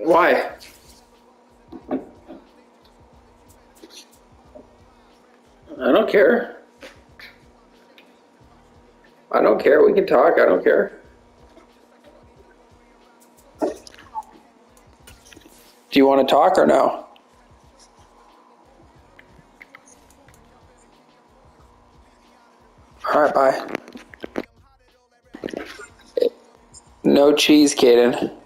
Why? I don't care. I don't care. We can talk. I don't care. Do you want to talk or no? All right, bye. No cheese, Caden.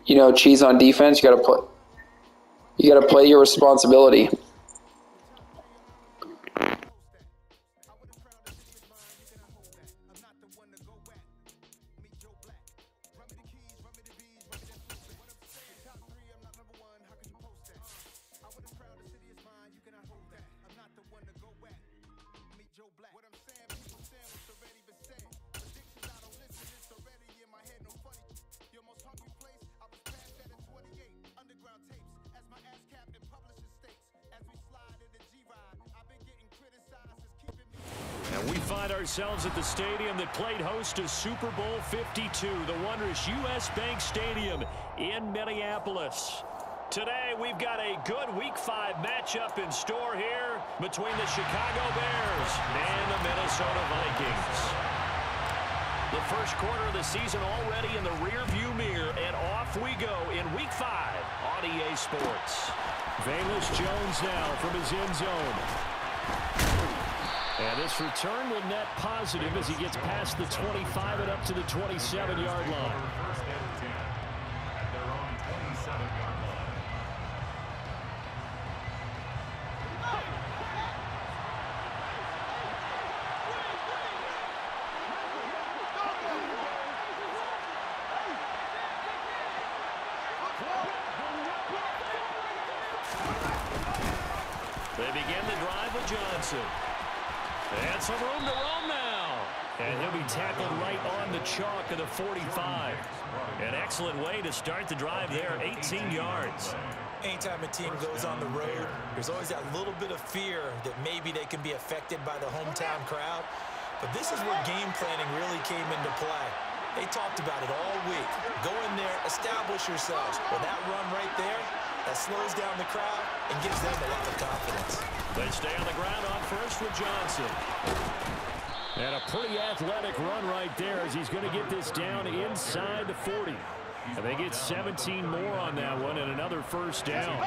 You know, cheese on defense. You gotta play your responsibility. We find ourselves at the stadium that played host to Super Bowl 52, the wondrous U.S. Bank Stadium in Minneapolis. Today, we've got a good Week 5 matchup in store here between the Chicago Bears and the Minnesota Vikings. The first quarter of the season already in the rearview mirror, and off we go in Week 5 on EA Sports. Velus Jones now from his end zone. And this return will net positive as he gets past the 25 and up to the 27-yard line. They begin the drive with Johnson. And some room to roam now. And he'll be tackled right on the chalk of the 45. An excellent way to start the drive there, 18 yards. Anytime a team goes on the road, there's always that little bit of fear that maybe they can be affected by the hometown crowd. But this is where game planning really came into play. They talked about it all week. Go in there, establish yourselves. Well, that run right there, that slows down the crowd and gives them a lot of confidence. They stay on the ground on first with Johnson. And a pretty athletic run right there as he's going to get this down inside the 40. And they get 17 more on that one and another first down.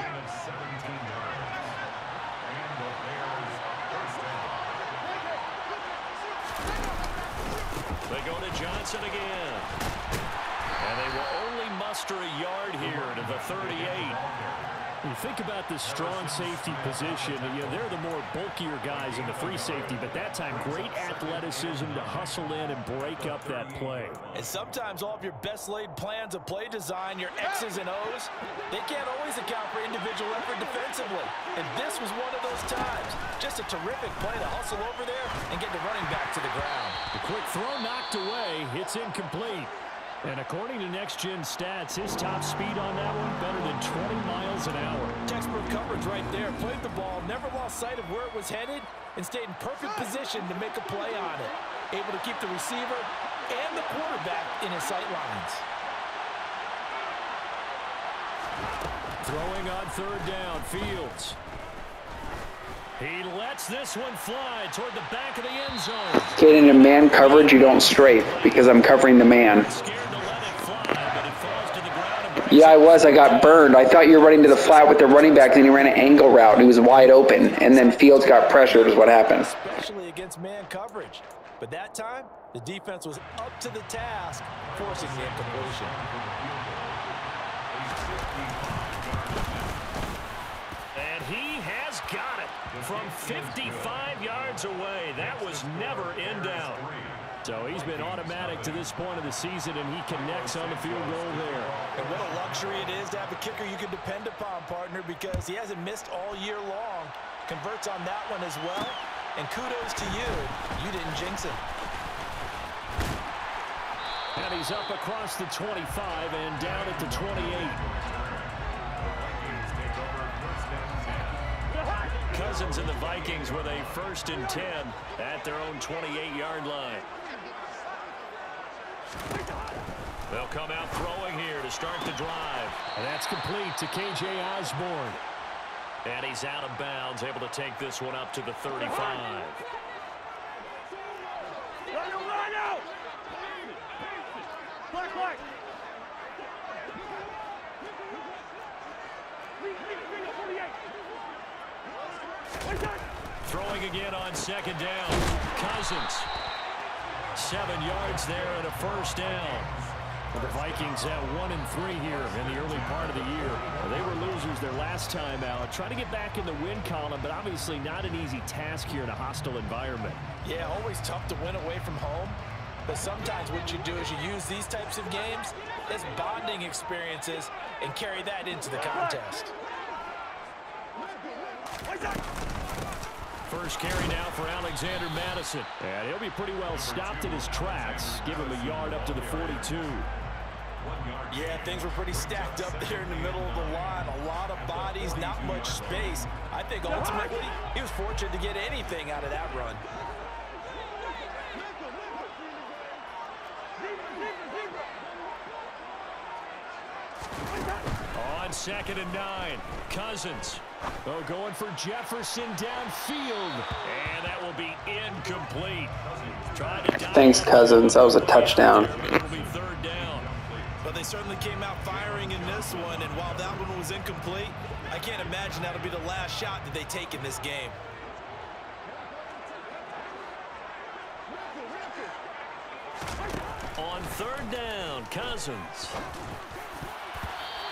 They go to Johnson again. And they will only muster a yard here to the 38. You think about this strong safety position, they're the more bulkier guys in the free safety, but that time great athleticism to hustle in and break up that play. And sometimes all of your best laid plans of play design, your X's and O's, they can't always account for individual effort defensively. And this was one of those times. Just a terrific play to hustle over there and get the running back to the ground. The quick throw knocked away. It's incomplete. And according to Next Gen Stats, his top speed on that one better than 20 miles an hour. Textbook coverage right there. Played the ball, never lost sight of where it was headed, and stayed in perfect position to make a play on it. Able to keep the receiver and the quarterback in his sight lines. Throwing on third down, Fields. He lets this one fly toward the back of the end zone. Getting in man coverage, you don't strafe because I'm covering the man. Yeah, I was. I got burned. I thought you were running to the flat with the running back, and then he ran an angle route, and he was wide open. And then Fields got pressured is what happened. Especially against man coverage. But that time, the defense was up to the task, forcing the incompletion. And he has got it from 55 yards away. That was never in doubt. So he's been automatic to this point of the season, and he connects on the field goal there. And what a luxury it is to have a kicker you can depend upon, partner, because he hasn't missed all year long. Converts on that one as well. And kudos to you. You didn't jinx him. And he's up across the 25 and down at the 28. Cousins and the Vikings with a 1st and 10 at their own 28-yard line. They'll come out throwing here to start the drive. And that's complete to K.J. Osborne. And he's out of bounds, able to take this one up to the 35. Throwing again on second down. Cousins. 7 yards there and a first down. Well, the Vikings at 1-3 here in the early part of the year. Well, they were losers their last time out. Trying to get back in the win column, but obviously not an easy task here in a hostile environment. Yeah, always tough to win away from home. But sometimes what you do is you use these types of games as bonding experiences and carry that into the contest. First carry now for Alexander Madison. And he'll be pretty well stopped in his tracks. Give him a yard up to the 42. Yeah, things were pretty stacked up there in the middle of the line. A lot of bodies, not much space. I think ultimately he was fortunate to get anything out of that run. On 2nd and 9, Cousins. Oh, going for Jefferson downfield. And that will be incomplete. Thanks, Cousins. That was a touchdown. It'll be 3rd down. But they certainly came out firing in this one, and while that one was incomplete, I can't imagine that'll be the last shot that they take in this game. On 3rd down, Cousins.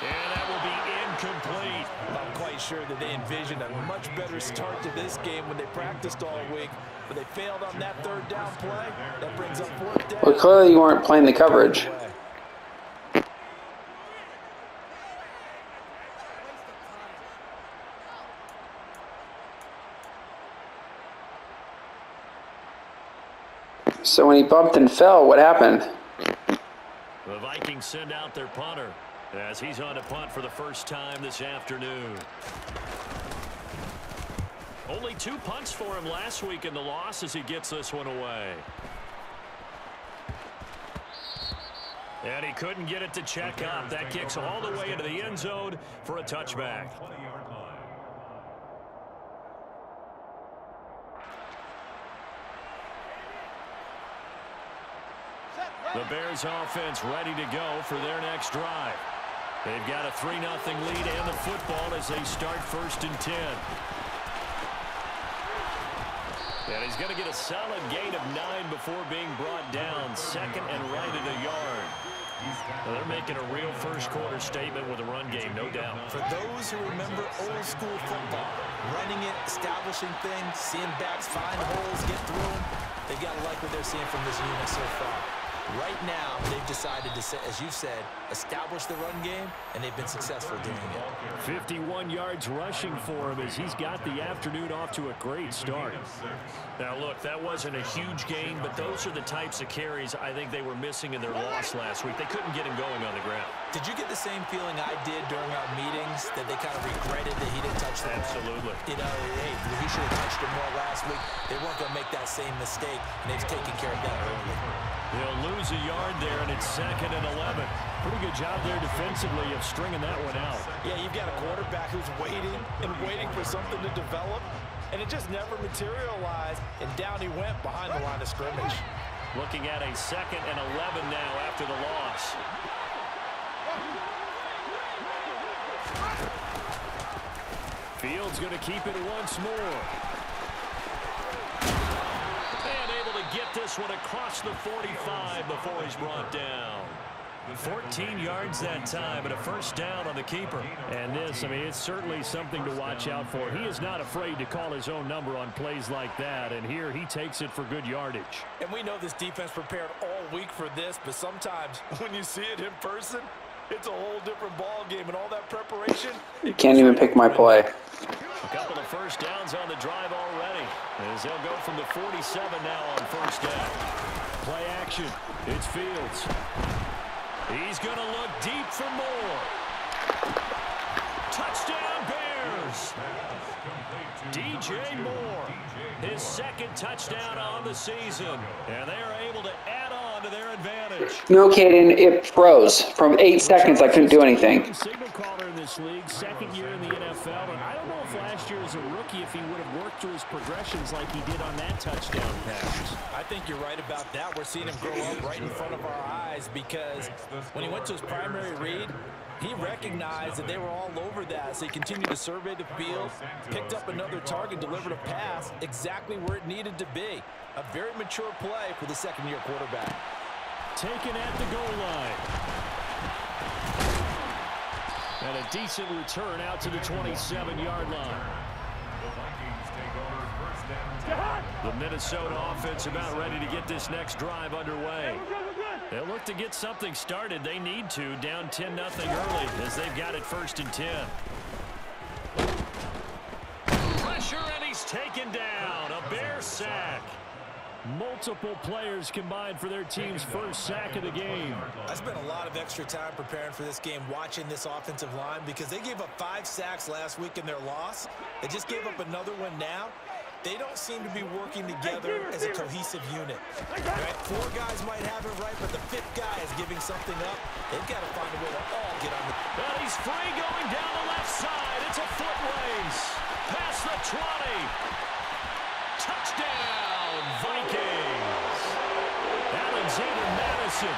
And that will be incomplete. I'm quite sure that they envisioned a much better start to this game when they practiced all week, but they failed on that 3rd down play. That brings up 4th down. Well, clearly you weren't playing the coverage. So when he bumped and fell, what happened? The Vikings send out their punter as he's on to punt for the first time this afternoon. Only 2 punts for him last week in the loss as he gets this one away. And he couldn't get it to check up. That kicks all the way into the end zone for a touchback. The Bears offense ready to go for their next drive. They've got a 3-0 lead and the football as they start 1st and 10. And he's going to get a solid gain of 9 before being brought down. 2nd and right at a yard. Well, they're making a real first-quarter statement with a run game, no doubt. For those who remember old-school football, running it, establishing things, seeing backs find holes, get through them, they've got to like what they're seeing from this unit so far. Right now, they've decided to, as you said, establish the run game, and they've been successful doing it. 51 yards rushing for him as he's got the afternoon off to a great start. Now, look, that wasn't a huge gain, but those are the types of carries I think they were missing in their loss last week. They couldn't get him going on the ground. Did you get the same feeling I did during our meetings, that they kind of regretted that he didn't touch them? Absolutely. You know, hey, he should have touched him more last week. They weren't going to make that same mistake, and they've taken care of that early. They'll lose a yard there, and it's 2nd and 11. Pretty good job there defensively of stringing that one out. Yeah, you've got a quarterback who's waiting and waiting for something to develop, and it just never materialized, and down he went behind the line of scrimmage. Looking at a 2nd and 11 now after the loss. Fields going to keep it once more. And able to get this one across the 45 before he's brought down. 14 yards that time and a first down on the keeper. And this, I mean, it's certainly something to watch out for. He is not afraid to call his own number on plays like that. And here he takes it for good yardage. And we know this defense prepared all week for this, but sometimes when you see it in person, it's a whole different ball game, and all that preparation. You can't even pick my play. A couple of first downs on the drive already, as they'll go from the 47 now on first down. Play action. It's Fields. He's going to look deep for more. Touchdown, Bears. DJ Moore, his 2nd touchdown on the season, and they are able to add on to their advantage. No, Caden, it froze. From 8 seconds, I couldn't do anything. Signal caller in this league, second year in the NFL, and I don't know if last year as a rookie if he would have worked through his progressions like he did on that touchdown pass. I think you're right about that. We're seeing him grow up right in front of our eyes because when he went to his primary read, he recognized that they were all over that, so he continued to survey the field, picked up another target, delivered a pass exactly where it needed to be. A very mature play for the second-year quarterback. Taken at the goal line. And a decent return out to the 27-yard line. The Minnesota offense about ready to get this next drive underway. They'll look to get something started. They need to, down 10-0 early as they've got it 1st and 10. Pressure, and he's taken down. A Bear sack. Multiple players combined for their team's first sack of the game. I spent a lot of extra time preparing for this game, watching this offensive line, because they gave up 5 sacks last week in their loss. They just gave up another one now. They don't seem to be working together as a cohesive unit. Right? 4 guys might have it right, but the 5th guy is giving something up. They've got to find a way to all get on the... Well, he's free going down the left side. It's a foot race. Past the 20. Touchdown, Vikings. Alexander Madison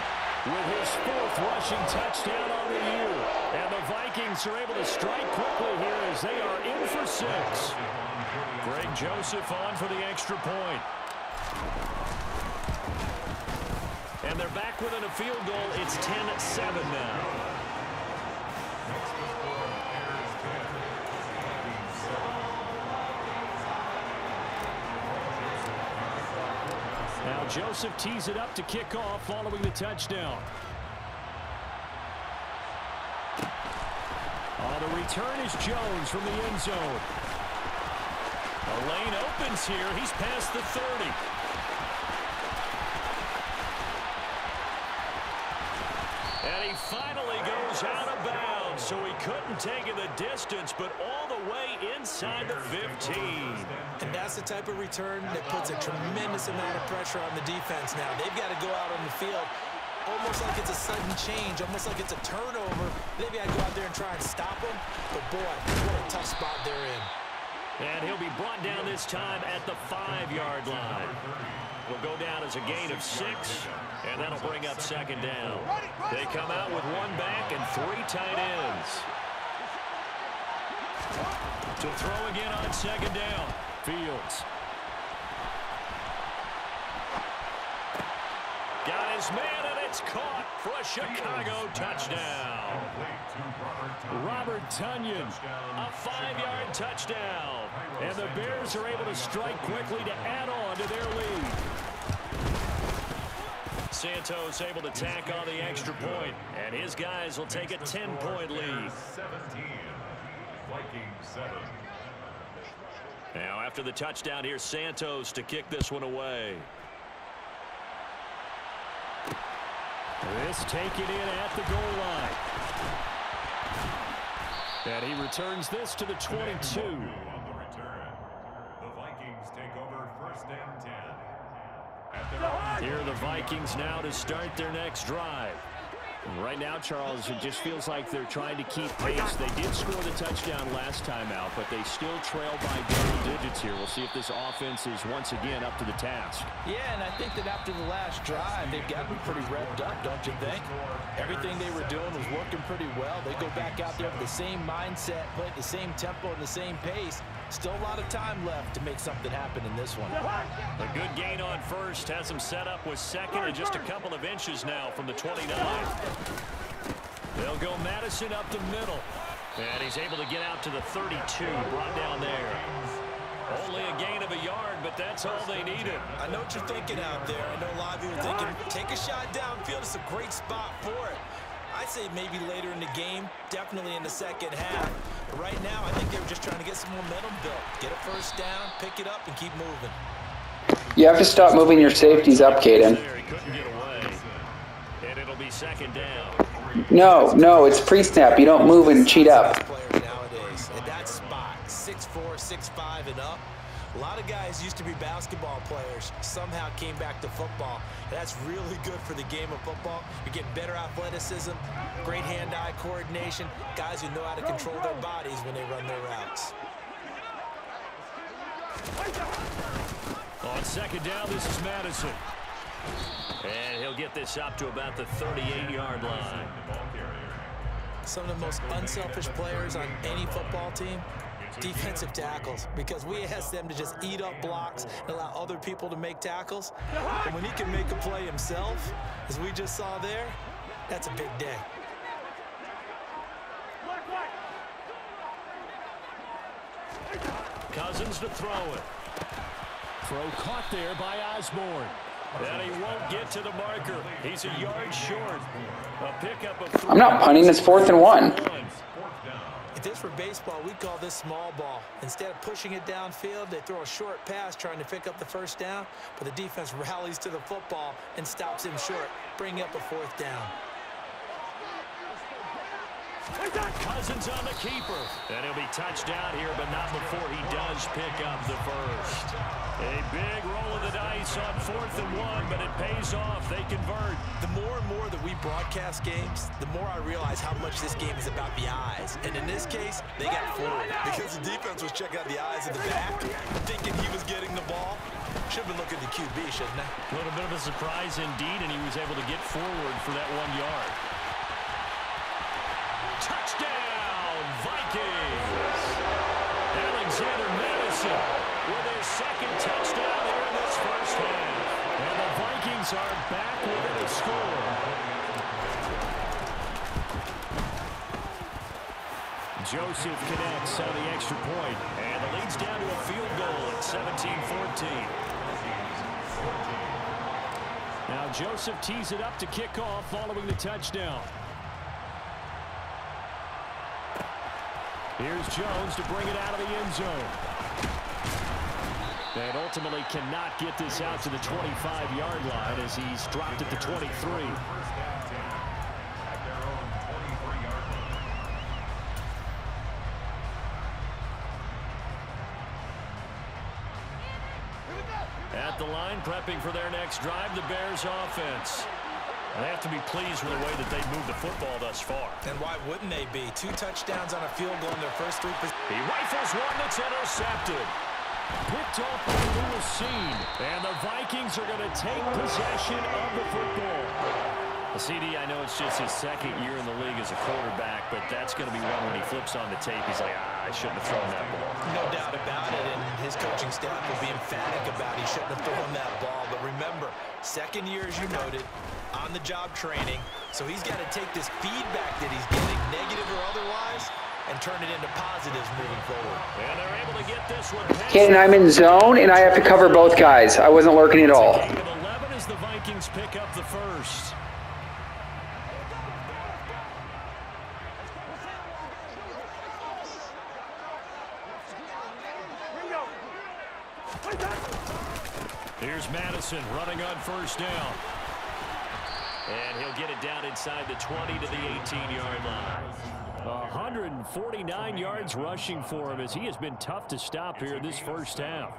with his 4th rushing touchdown on the year. And the Vikings are able to strike quickly here as they are in for 6. Greg Joseph on for the extra point. And they're back within a field goal. It's 10-7 now. Now Joseph tees it up to kick off following the touchdown. The return is Jones from the end zone. A lane opens here. He's past the 30. And he finally goes out of bounds, so he couldn't take it the distance, but all the way inside the 15. And that's the type of return that puts a tremendous amount of pressure on the defense now. They've got to go out on the field almost like it's a sudden change, almost like it's a turnover. They've got to go out there and try and stop them. But, boy, what a tough spot they're in. And he'll be brought down this time at the 5-yard line. Will go down as a gain of 6, and that'll bring up 2nd down. They come out with 1 back and 3 tight ends. To throw again on 2nd down. Fields. Got his man, and it's caught for a Chicago touchdown. Robert Tonyan, a 5-yard touchdown. And the Bears are able to strike quickly to add on to their lead. Santos able to tack on the extra point, and his guys will take a 10-point lead. 17, Vikings 7. Now after the touchdown, here's Santos to kick this one away. This taken in at the goal line. And he returns this to the 22. On the return, the Vikings take over 1st and 10. Here are the Vikings now to start their next drive. Right now, Charles, it just feels like they're trying to keep pace. They did score the touchdown last time out, but they still trail by double digits here. We'll see if this offense is once again up to the task. Yeah, and I think that after the last drive, they've got to be pretty revved up, don't you think? Everything they were doing was working pretty well. They go back out there with the same mindset, play at the same tempo and the same pace. Still a lot of time left to make something happen in this one. A good gain on 1st has him set up with 2nd and just a couple of inches now from the 29. They'll go Madison up the middle. And he's able to get out to the 32, brought down there. Only a gain of a yard, but that's all they needed. I know what you're thinking out there. I know a lot of you are thinking, take a shot downfield. It's a great spot for it. I'd say maybe later in the game, definitely in the 2nd half. But right now, I think they were just trying to get some momentum built. Get a 1st down, pick it up, and keep moving. You have to stop moving your safeties up, Caden. He couldn't get away. And it'll be 2nd down. No, it's pre-snap. You don't move and cheat up. Players nowadays at that spot, 6'4", 6'5", and up. A lot of guys used to be basketball players, somehow came back to football. That's really good for the game of football. You're getting better athleticism, great hand-eye coordination, guys who know how to control their bodies when they run their routes. On second down, this is Madison. And he'll get this up to about the 38-yard line. Some of the most unselfish players on any football team, defensive tackles, because we ask them to just eat up blocks and allow other people to make tackles. But when he can make a play himself, as we just saw there, that's a big day. Cousins to throw it. Throw caught there by Osborne. And he won't get to the marker. He's a yard short. A pickup of 3. I'm not punting. It's 4th and 1. If this were baseball, we'd call this small ball. Instead of pushing it downfield, they throw a short pass trying to pick up the first down, but the defense rallies to the football and stops him short, bringing up a 4th down. Cousins on the keeper. And he'll be touched down here, but not before he does pick up the first. A big roll of the dice on 4th and 1, but it pays off. They convert. The more and more that we broadcast games, the more I realize how much this game is about the eyes. And in this case, they got fooled because the defense was checking out the eyes of the back, thinking he was getting the ball. Should have been looking at the QB, shouldn't they? A little bit of a surprise indeed, and he was able to get forward for that 1 yard. Touchdown, Vikings! Alexander Madison with his second touchdown here in this first half. And the Vikings are back within a score. Joseph connects on the extra point, and the lead's down to a field goal at 17-14. Now Joseph tees it up to kick off following the touchdown. Here's Jones to bring it out of the end zone. And ultimately cannot get this out to the 25-yard line as he's dropped at the 23. At the line, prepping for their next drive, the Bears offense. They have to be pleased with the way that they've moved the football thus far. And why wouldn't they be? 2 touchdowns on a field goal in their first 3 possessions. He rifles one that's intercepted. Picked off by Lewis Seen. And the Vikings are going to take possession of the football. CD, I know it's just his second year in the league as a quarterback, but that's going to be one when he flips on the tape. He's like, I shouldn't have thrown that ball. No doubt about it, and his coaching staff will be emphatic about he shouldn't have thrown that ball. But remember, second year, as you noted, on-the-job training, so he's got to take this feedback that he's getting, negative or otherwise, and turn it into positives moving forward. And they're able to get this one. Okay, and I'm in zone, and I have to cover both guys. I wasn't lurking at all. 11 as the Vikings pick up the first. Here's Madison running on first down. And he'll get it down inside the 20 to the 18-yard line. 149 yards rushing for him as he has been tough to stop here this first half.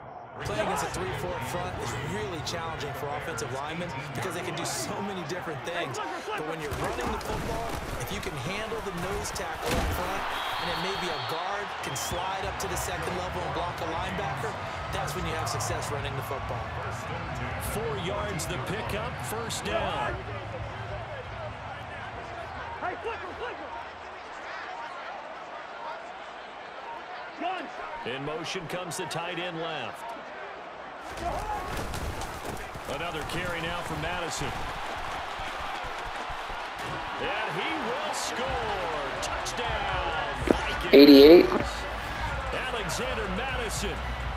Playing against a 3-4 front is really challenging for offensive linemen because they can do so many different things. But when you're running the football, if you can handle the nose tackle up front, and then maybe a guard can slide up to the second level and block a linebacker, that's when you have success running the football. 4 yards the pickup, first down. In motion comes the tight end left. Another carry now from Madison. And he will score. Touchdown, Vikings. 88. Alexander Madison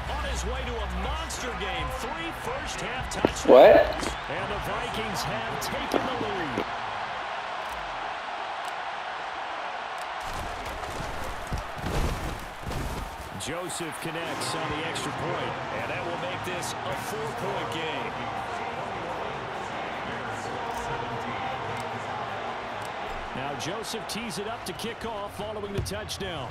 on his way to a monster game. 3 first-half touchdowns. What? And the Vikings have taken the lead. Joseph connects on the extra point, and that will make this a 4-point game. Now Joseph tees it up to kick off following the touchdown.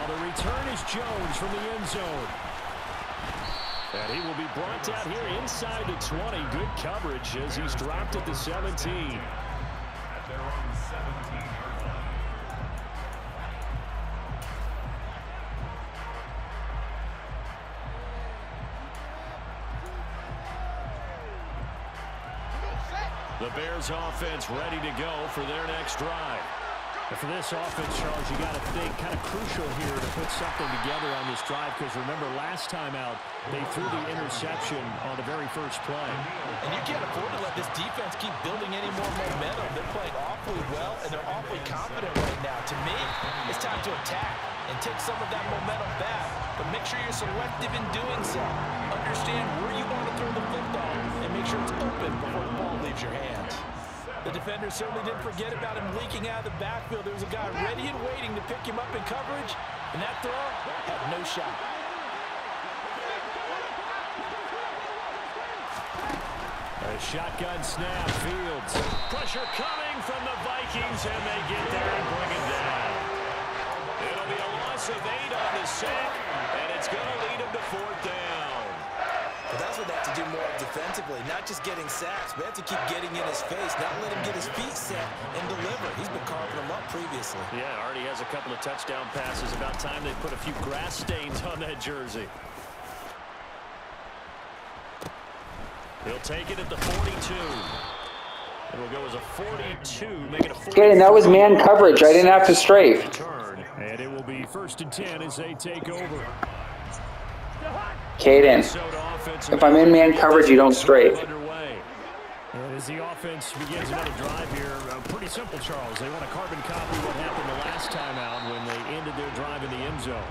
the return is Jones from the end zone. And he will be brought out here inside the 20. Good coverage as he's dropped at the 17. At their own 17-yard line. The Bears offense ready to go for their next drive. And for this offense, Charles, you got to think kind of crucial here to put something together on this drive, because remember last time out they threw the interception on the very first play. And you can't afford to let this defense keep building any more momentum. They're playing awfully well, and they're awfully confident right now. To me, it's time to attack and take some of that momentum back. But make sure you're selective in doing so. Understand where you want to throw the football and make sure it's open before the ball leaves your hands. The defender certainly didn't forget about him leaking out of the backfield. There was a guy ready and waiting to pick him up in coverage, and that throw had no shot. A shotgun snap, Fields. Pressure coming from the Vikings, and they get there and bring it down. It'll be a loss of 8 on the sack, and it's going to lead him to 4th down. But that's what they have to do more defensively, not just getting sacks, but have to keep getting in his face, not let him get his feet set and deliver. He's been carving them up previously. Yeah, already has a couple of touchdown passes. About time they put a few grass stains on that jersey. He'll take it at the 42. It'll go as a 42, make it a 40. Okay, and that was man coverage. I didn't have to strafe. And it will be 1st and 10 as they take over. Caden, if I'm in man coverage, you don't strafe. And as the offense begins another drive here, pretty simple, Charles. They want to carbon copy what happened the last time out when they ended their drive in the end zone.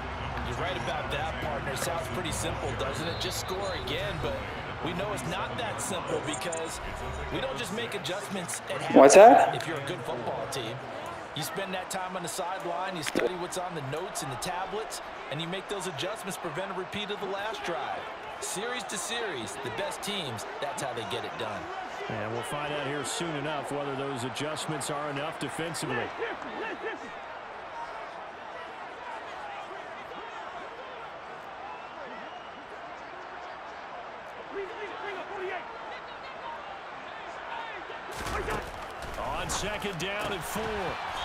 You're right about that, partner. Sounds pretty simple, doesn't it? Just score again, but we know it's not that simple because we don't just make adjustments at half. What's that? If you're a good football team. You spend that time on the sideline, you study what's on the notes and the tablets, and you make those adjustments, prevent a repeat of the last drive. Series to series, the best teams, that's how they get it done. And we'll find out here soon enough whether those adjustments are enough defensively. On 2nd down and 4,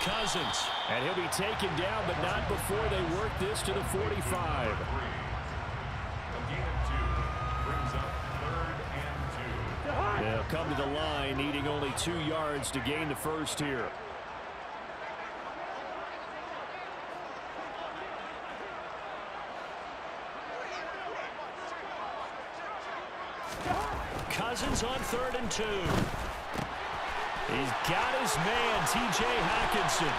Cousins. And he'll be taken down, but not before they work this to the 45. A gain of 2 brings up 3rd and 2. They'll come to the line, needing only 2 yards to gain the first here. Cousins on 3rd and 2. He's got his man, T.J. Hockenson.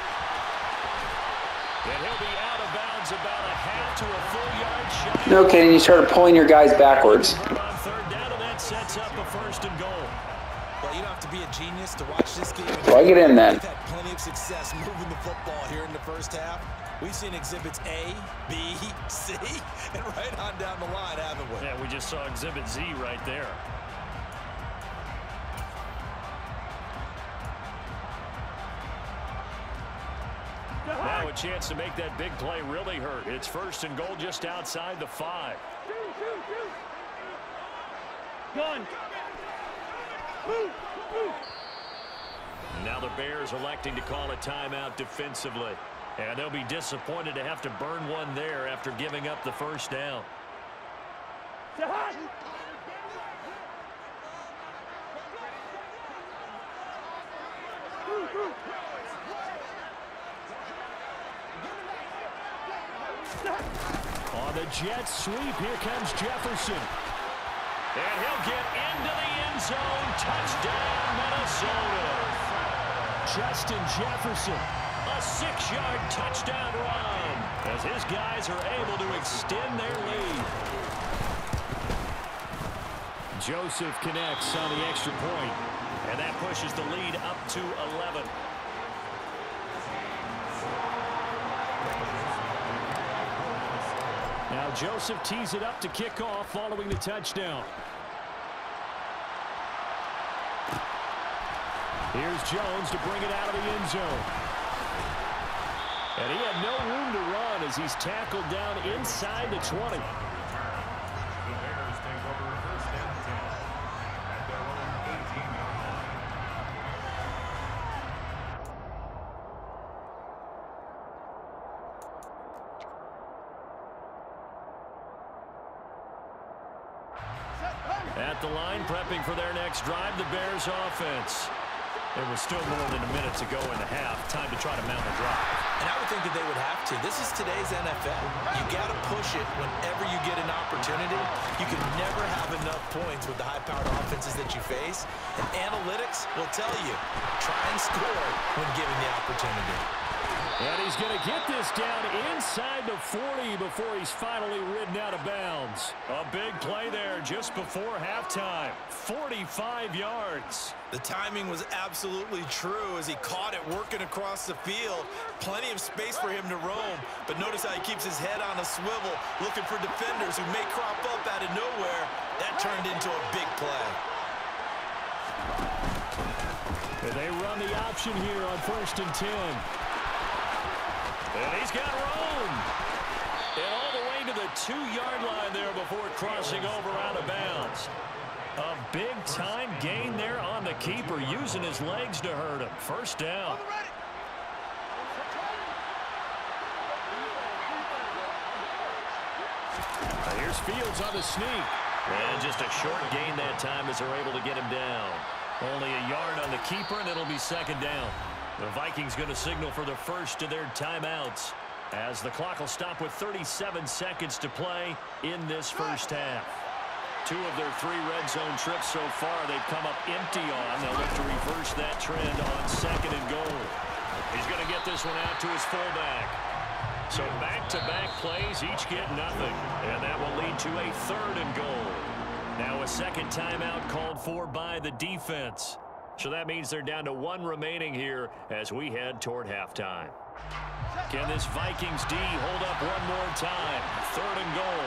And he'll be out of bounds about a half to a full yard shot. No kidding, you started pulling your guys backwards. On 3rd down, and that sets up a 1st and goal. Well, you don't have to be a genius to watch this game. Plug it in then. We've had plenty of success moving the football here in the first half. We've seen exhibits A, B, C, and right on down the line, haven't we? Yeah, we just saw exhibit Z right there. Now a chance to make that big play really hurt. It's 1st and goal just outside the 5. Gun. Now the Bears electing to call a timeout defensively. And they'll be disappointed to have to burn one there after giving up the 1st down. On the jet sweep, here comes Jefferson. And he'll get into the end zone. Touchdown, Minnesota. Justin Jefferson, a 6-yard touchdown run as his guys are able to extend their lead. Joseph connects on the extra point, and that pushes the lead up to 11. Now Joseph tees it up to kick off following the touchdown. Here's Jones to bring it out of the end zone. And he had no room to run as he's tackled down inside the 20. The Bears take over first and 10 at their own 18-yard line. At the line, prepping for their next drive, the Bears offense. There was still more than a minute to go in the half. Time to try to mount a drive. And I would think that they would have to. This is today's NFL. You got to push it whenever you get an opportunity. You can never have enough points with the high-powered offenses that you face. And analytics will tell you, try and score when given the opportunity. And he's going to get this down inside the 40 before he's finally ridden out of bounds. A big play there just before halftime. 45 yards. The timing was absolutely true as he caught it working across the field. Plenty of space for him to roam. But notice how he keeps his head on a swivel, looking for defenders who may crop up out of nowhere. That turned into a big play. And they run the option here on 1st and 10. And he's got room. And all the way to the 2-yard line there before crossing over out of bounds. A big-time gain there on the keeper, using his legs to hurt him. First down. Here's Fields on the sneak. And just a short gain that time as they're able to get him down. Only a yard on the keeper, and it'll be second down. The Vikings going to signal for the first of their timeouts as the clock will stop with 37 seconds to play in this first half. 2 of their 3 red zone trips so far they've come up empty on. They'll look to reverse that trend on 2nd and goal. He's going to get this one out to his fullback. So back-to-back plays, each get nothing. And that will lead to a 3rd and goal. Now a second timeout called for by the defense. So that means they're down to 1 remaining here as we head toward halftime. Can this Vikings D hold up one more time? 3rd and goal.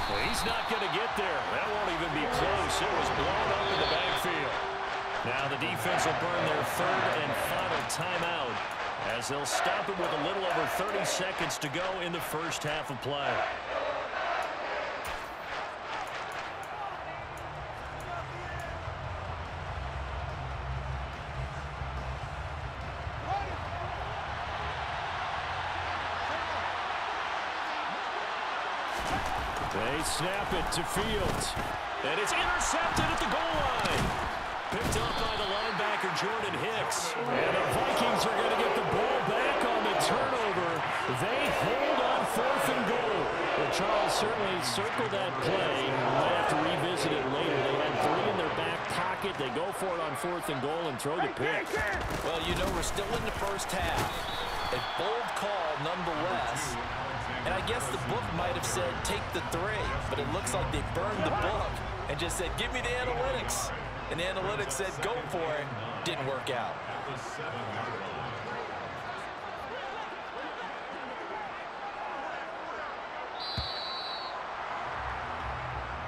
Well, he's not going to get there. That won't even be close. It was blown up in the backfield. Now the defense will burn their 3rd and final timeout as they'll stop it with a little over 30 seconds to go in the first half of play. They snap it to Fields. And it's intercepted at the goal line. Picked up by the linebacker, Jordan Hicks. And the Vikings are going to get the ball back on the turnover. They hold on 4th and goal. Well, Charles certainly circled that play. Might have to revisit it later. They had 3 in their back pocket. They go for it on 4th and goal and throw the pick. Well, you know, we're still in the first half. A bold call nonetheless. And I guess the book might have said, take the 3. But it looks like they burned the book and just said, give me the analytics. And the analytics said, go for it. Didn't work out.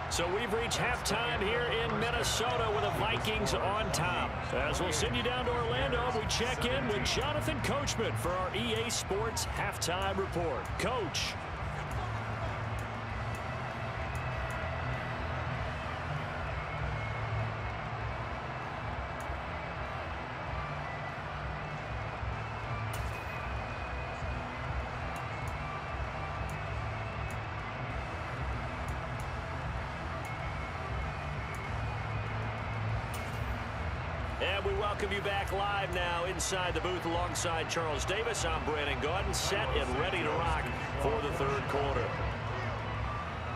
So we've reached halftime here in Minnesota with the Vikings on top. As we'll send you down to Orlando, we check in with Jonathan Coachman for our EA Sports Halftime Report. Coach. And we welcome you back live now inside the booth alongside Charles Davis. I'm Brandon Gaudin, set and ready to rock for the 3rd quarter.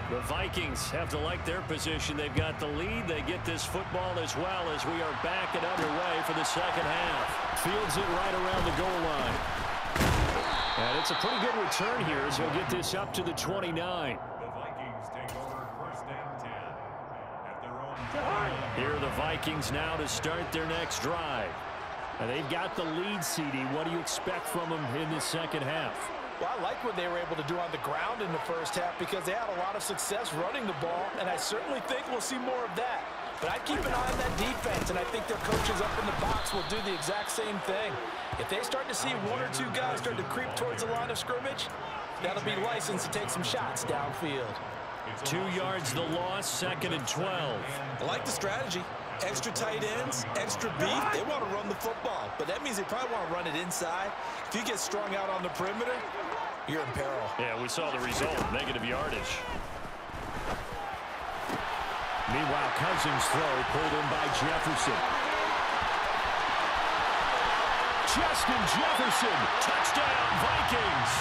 The Vikings have to like their position. They've got the lead. They get this football as well as we are back and underway for the second half. Fields it right around the goal line. And it's a pretty good return here as he'll get this up to the 29. The Vikings take over first and 10 at their own 20. Here are the Vikings now to start their next drive. And they've got the lead, CD. What do you expect from them in the second half? Well, I like what they were able to do on the ground in the first half because they had a lot of success running the ball, and I certainly think we'll see more of that. But I'd keep an eye on that defense, and I think their coaches up in the box will do the exact same thing. If they start to see one or two guys start to creep towards the line of scrimmage, that'll be licensed to take some shots downfield. 2 yards the loss, 2nd and 12. I like the strategy. Extra tight ends, extra beef. They want to run the football, but that means they probably want to run it inside. If you get strung out on the perimeter, you're in peril. Yeah, we saw the result, negative yardage. Meanwhile, Cousins' throw pulled in by Jefferson. Justin Jefferson, touchdown Vikings.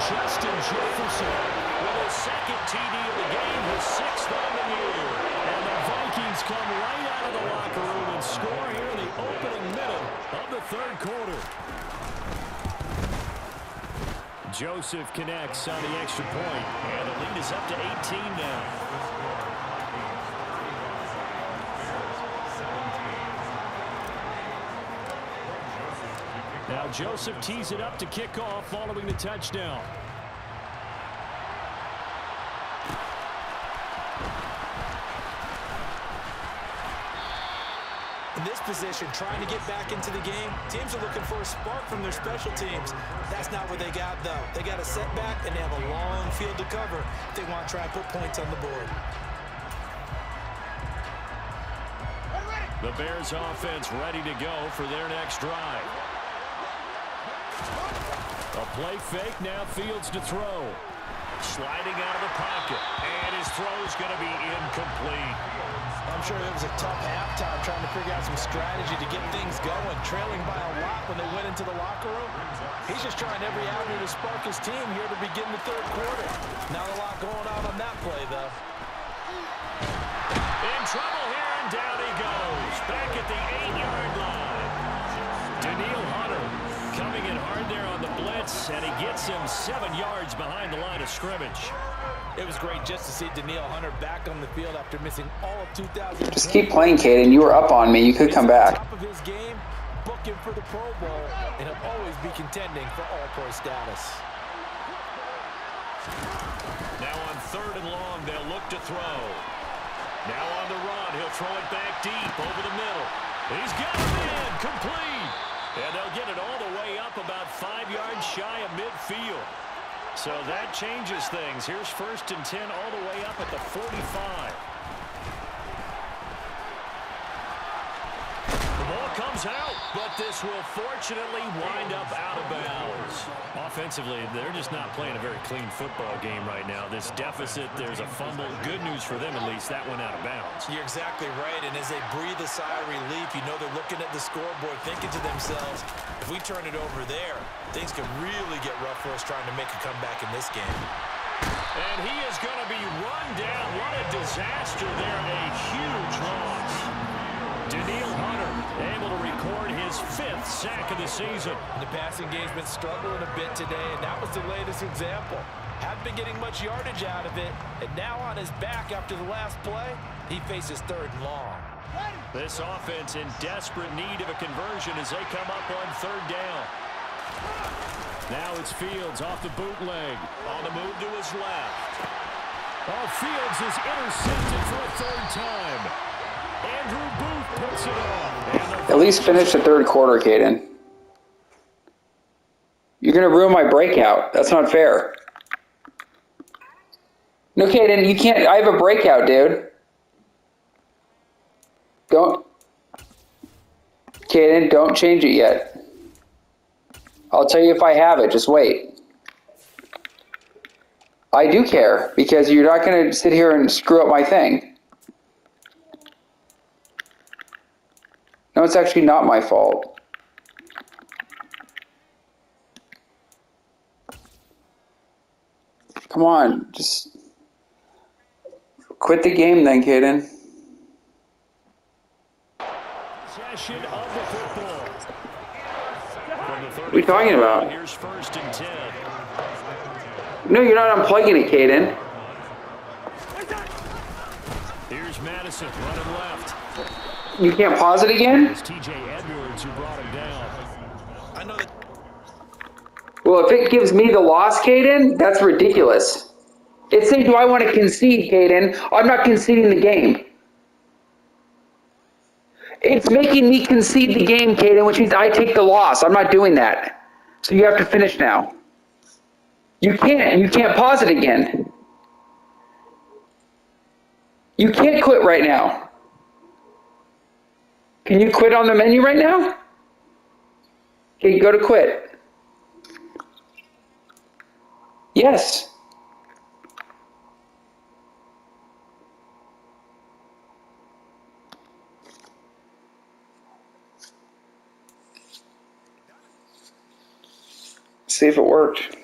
Justin Jefferson with his 2nd TD of the game, his 6th on the year. And the Vikings come right out of the locker room and score here in the opening minute of the 3rd quarter. Joseph connects on the extra point, and the lead is up to 18 now. Now Joseph tees it up to kick off following the touchdown. In this position, trying to get back into the game, teams are looking for a spark from their special teams. That's not what they got, though. They got a setback, and they have a long field to cover if they want to try and put points on the board. The Bears offense ready to go for their next drive. A play fake, now Fields to throw. Sliding out of the pocket, and his throw's going to be incomplete. I'm sure it was a tough halftime trying to figure out some strategy to get things going, trailing by a lot when they went into the locker room. He's just trying every avenue to spark his team here to begin the 3rd quarter. Not a lot going on that play, though. In trouble here, and down he goes. Back at the 8-yard line. Danielle Hunter coming in hard there on the blitz, and he gets him 7 yards behind the line of scrimmage. It was great just to see Danielle Hunter back on the field after missing all of 2000. Just keep playing, Caden. You were up on me. You could come back. Top of his game, book him for the Pro Bowl, and he'll always be contending for All-Pro status. Now on 3rd and long, they'll look to throw. Now on the run, he'll throw it back deep over the middle. He's got it in, complete. And they'll get it all the way up about 5 yards shy of midfield. So that changes things. Here's 1st and 10 all the way up at the 45. The ball comes out, but this will fortunately wind up out of bounds. Offensively, they're just not playing a very clean football game right now. This deficit, there's a fumble. Good news for them, at least. That went out of bounds. You're exactly right, and as they breathe a sigh of relief, you know they're looking at the scoreboard, thinking to themselves, if we turn it over there, things could really get rough for us trying to make a comeback in this game. And he is going to be run down. What a disaster there. A huge loss. Danielle Hunter able to record his 5th sack of the season. The passing game's been struggling a bit today, and that was the latest example. Haven't been getting much yardage out of it, and now on his back after the last play, he faces 3rd and long. This offense in desperate need of a conversion as they come up on 3rd down. Now it's Fields off the bootleg. On the move to his left. Oh, Fields is intercepted for a 3rd time. Andrew Booth puts it off. At least finish the 3rd quarter, Caden. You're going to ruin my breakout. That's not fair. No, Caden, you can't. I have a breakout, dude. Caden, don't change it yet. I'll tell you if I have it. Just wait. I do care, because you're not going to sit here and screw up my thing. No, it's actually not my fault. Come on, just quit the game then, Caden. Possession of the football. What are you talking about? Here's 1st and 10. No, you're not unplugging it, Caden. Here's Madison running left. You can't pause it again? It's TJ Edwards who brought him down. I know that. Well, if it gives me the loss, Caden, that's ridiculous. It's saying, do I want to concede, Caden? I'm not conceding the game. It's making me concede the game, Caden, which means I take the loss. I'm not doing that. So you have to finish now. You can't pause it again. You can't quit right now. Can you quit on the menu right now? Okay, go to quit. Yes. See if it worked.